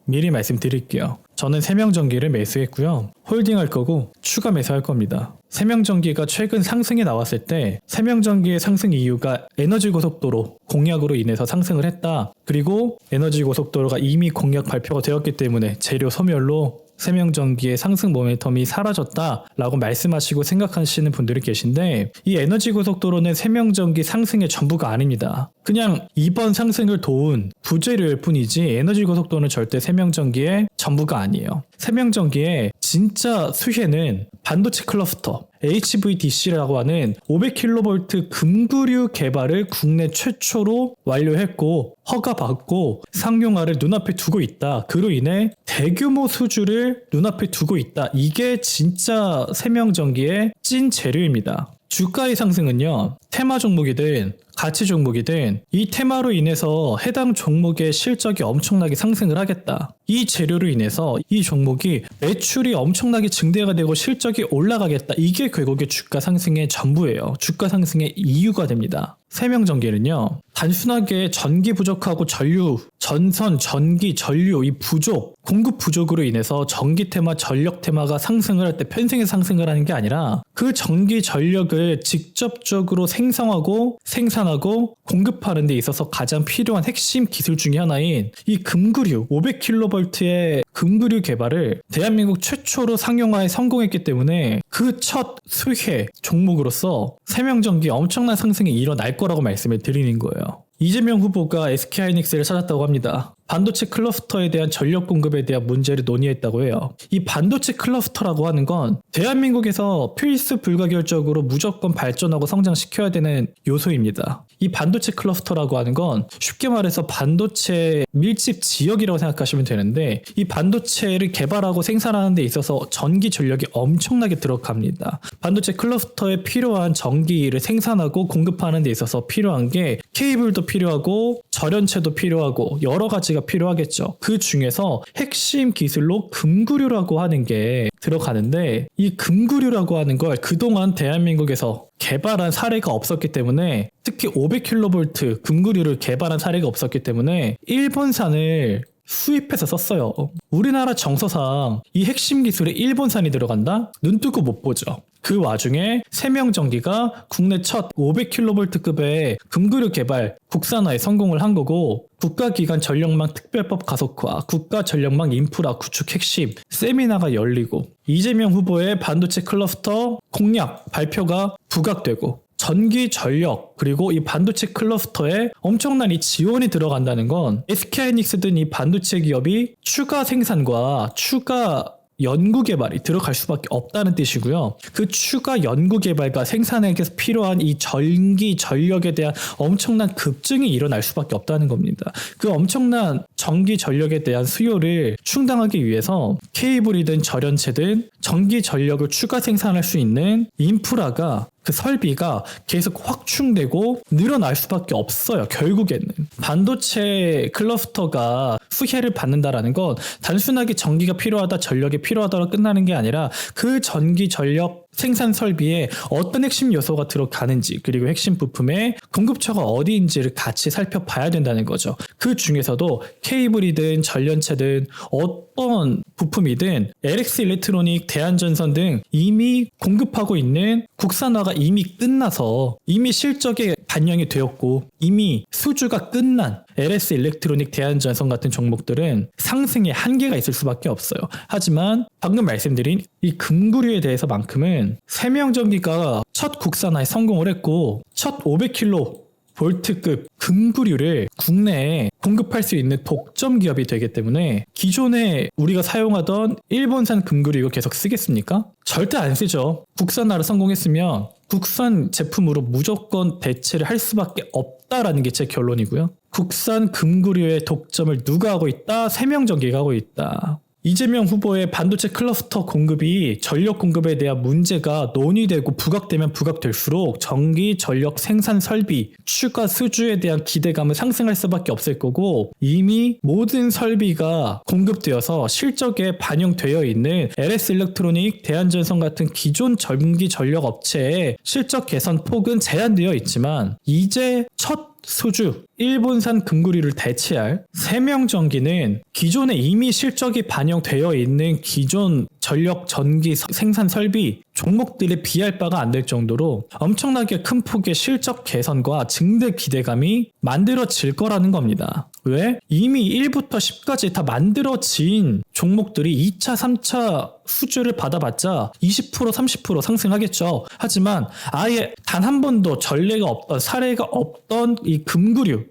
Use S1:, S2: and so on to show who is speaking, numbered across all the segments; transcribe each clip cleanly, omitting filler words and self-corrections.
S1: 미리 말씀드릴게요. 저는 세명전기를 매수했고요. 홀딩할 거고 추가 매수할 겁니다. 세명전기가 최근 상승에 나왔을 때 세명전기의 상승 이유가 에너지 고속도로 공약으로 인해서 상승을 했다. 그리고 에너지 고속도로가 이미 공약 발표가 되었기 때문에 재료 소멸로 세명전기의 상승 모멘텀이 사라졌다라고 말씀하시고 생각하시는 분들이 계신데, 이 에너지 고속도로는 세명전기 상승의 전부가 아닙니다. 그냥 이번 상승을 도운 부재료일 뿐이지 에너지 고속도로는 절대 세명전기의 전부가 아니에요. 세명전기의 진짜 수혜는 반도체 클러스터 HVDC라고 하는 500kV 금구류 개발을 국내 최초로 완료했고 허가받고 상용화를 눈앞에 두고 있다. 그로 인해 대규모 수주를 눈앞에 두고 있다. 이게 진짜 세명전기의 찐 재료입니다. 주가의 상승은요, 테마 종목이든 가치 종목이든 이 테마로 인해서 해당 종목의 실적이 엄청나게 상승을 하겠다. 이 재료로 인해서 이 종목이 매출이 엄청나게 증대가 되고 실적이 올라가겠다. 이게 결국에 주가 상승의 전부예요. 주가 상승의 이유가 됩니다. 세명전기는요, 단순하게 전기 부족하고 전류, 전선, 전기, 전류 이 부족, 공급 부족으로 인해서 전기 테마, 전력 테마가 상승을 할 때 편승해서 상승을 하는 게 아니라 그 전기, 전력을 직접적으로 생성하고 생산하고 공급하는 데 있어서 가장 필요한 핵심 기술 중에 하나인 이 금구류, 500kV의 금구류 개발을 대한민국 최초로 상용화에 성공했기 때문에 그 첫 수혜 종목으로서 세명전기 엄청난 상승이 일어날 거라고 말씀을 드리는 거예요. 이재명 후보가 SK하이닉스를 찾았다고 합니다. 반도체 클러스터에 대한 전력 공급에 대한 문제를 논의했다고 해요. 이 반도체 클러스터라고 하는 건 대한민국에서 필수 불가결적으로 무조건 발전하고 성장시켜야 되는 요소입니다. 이 반도체 클러스터라고 하는 건 쉽게 말해서 반도체 밀집 지역이라고 생각하시면 되는데, 이 반도체를 개발하고 생산하는 데 있어서 전기 전력이 엄청나게 들어갑니다. 반도체 클러스터에 필요한 전기를 생산하고 공급하는 데 있어서 필요한 게 케이블도 필요하고 절연체도 필요하고 여러 가지가 필요하겠죠. 그 중에서 핵심 기술로 금구류라고 하는 게 들어가는데, 이 금구류라고 하는 걸 그동안 대한민국에서 개발한 사례가 없었기 때문에, 특히 500kV 금구류를 개발한 사례가 없었기 때문에 일본산을 수입해서 썼어요. 우리나라 정서상 이 핵심 기술에 일본산이 들어간다? 눈 뜨고 못 보죠. 그 와중에 세명전기가 국내 첫 500kV급의 금구류 개발 국산화에 성공을 한 거고, 국가기관 전력망 특별법 가속화, 국가전력망 인프라 구축 핵심 세미나가 열리고, 이재명 후보의 반도체 클러스터 공약 발표가 부각되고, 전기, 전력, 그리고 이 반도체 클러스터에 엄청난 이 지원이 들어간다는 건 SK하이닉스든 이 반도체 기업이 추가 생산과 추가 연구개발이 들어갈 수밖에 없다는 뜻이고요. 그 추가 연구개발과 생산에게 필요한 이 전기, 전력에 대한 엄청난 급증이 일어날 수밖에 없다는 겁니다. 그 엄청난 전기, 전력에 대한 수요를 충당하기 위해서 케이블이든 절연체든 전기, 전력을 추가 생산할 수 있는 인프라가, 그 설비가 계속 확충되고 늘어날 수밖에 없어요. 결국에는 반도체 클러스터가 수혜를 받는다라는 건 단순하게 전기가 필요하다, 전력이 필요하다로 끝나는 게 아니라 그 전기, 전력 생산 설비에 어떤 핵심 요소가 들어가는지, 그리고 핵심 부품의 공급처가 어디인지를 같이 살펴봐야 된다는 거죠. 그 중에서도 케이블이든 전련체든 어떤 부품이든 LX 일렉트로닉, 대한전선 등 이미 공급하고 있는 국산화가 이미 끝나서 이미 실적에 반영이 되었고 이미 수주가 끝난 LS 일렉트로닉, 대한전선 같은 종목들은 상승의 한계가 있을 수밖에 없어요. 하지만 방금 말씀드린 이 금구류에 대해서만큼은 세명전기가 첫 국산화에 성공을 했고 첫 500kV급 금구류를 국내에 공급할 수 있는 독점 기업이 되기 때문에, 기존에 우리가 사용하던 일본산 금구류 이거 계속 쓰겠습니까? 절대 안 쓰죠. 국산화를 성공했으면 국산 제품으로 무조건 대체를 할 수밖에 없다라는 게 제 결론이고요. 국산 금구류의 독점을 누가 하고 있다? 세명전기가 하고 있다. 이재명 후보의 반도체 클러스터 공급이 전력 공급에 대한 문제가 논의되고 부각되면 부각될수록 전기, 전력 생산 설비, 추가 수주에 대한 기대감은 상승할 수밖에 없을 거고, 이미 모든 설비가 공급되어서 실적에 반영되어 있는 LS 일렉트로닉, 대한전선 같은 기존 전기 전력 업체의 실적 개선 폭은 제한되어 있지만, 이제 첫 수주, 일본산 금구류를 대체할 세명전기는 기존에 이미 실적이 반영되어 있는 기존 전력 전기 생산 설비 종목들에 비할 바가 안 될 정도로 엄청나게 큰 폭의 실적 개선과 증대 기대감이 만들어질 거라는 겁니다. 왜? 이미 1부터 10까지 다 만들어진 종목들이 2차, 3차 수주를 받아봤자 20%, 30% 상승하겠죠. 하지만 아예 단 한 번도 전례가 없던, 사례가 없던 이 금구류에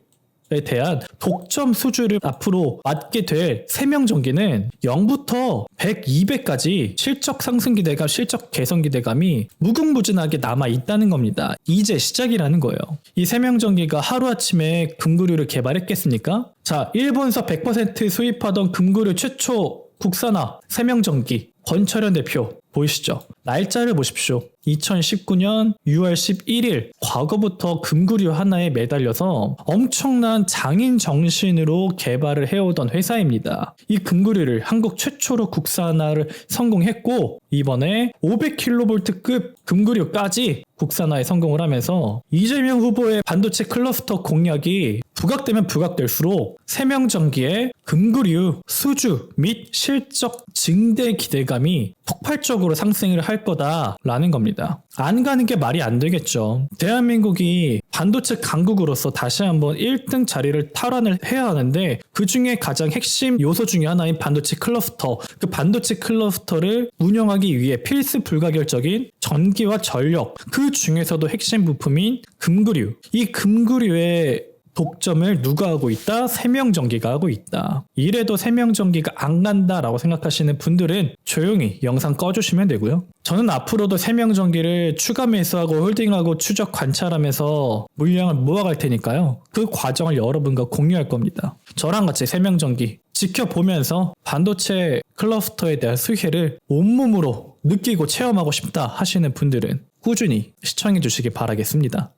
S1: 대한 독점 수주를 앞으로 맡게 될 세명전기는 0부터 100, 200까지 실적 상승 기대감, 실적 개선 기대감이 무궁무진하게 남아 있다는 겁니다. 이제 시작이라는 거예요. 이 세명전기가 하루아침에 금구류를 개발했겠습니까? 자, 일본서 100% 수입하던 금구류 최초 국산화 세명전기 권철현 대표 보이시죠? 날짜를 보십시오. 2019년 6월 11일 과거부터 금구류 하나에 매달려서 엄청난 장인 정신으로 개발을 해오던 회사입니다. 이 금구류를 한국 최초로 국산화를 성공했고 이번에 500kV급 금구류까지 국산화에 성공을 하면서 이재명 후보의 반도체 클러스터 공약이 부각되면 부각될수록 세명전기의 금구류 수주 및 실적 증대 기대감이 폭발적으로 상승을 할 거다라는 겁니다. 안 가는 게 말이 안 되겠죠. 대한민국이 반도체 강국으로서 다시 한번 1등 자리를 탈환을 해야 하는데 그 중에 가장 핵심 요소 중에 하나인 반도체 클러스터, 그 반도체 클러스터를 운영하기 위해 필수 불가결적인 전기와 전력, 그 중에서도 핵심 부품인 금구류, 이 금구류의 독점을 누가 하고 있다? 세명전기가 하고 있다. 이래도 세명전기가 안 간다라고 생각하시는 분들은 조용히 영상 꺼주시면 되고요. 저는 앞으로도 세명전기를 추가 매수하고 홀딩하고 추적 관찰하면서 물량을 모아갈 테니까요. 그 과정을 여러분과 공유할 겁니다. 저랑 같이 세명전기 지켜보면서 반도체 클러스터에 대한 수혜를 온몸으로 느끼고 체험하고 싶다 하시는 분들은 꾸준히 시청해 주시기 바라겠습니다.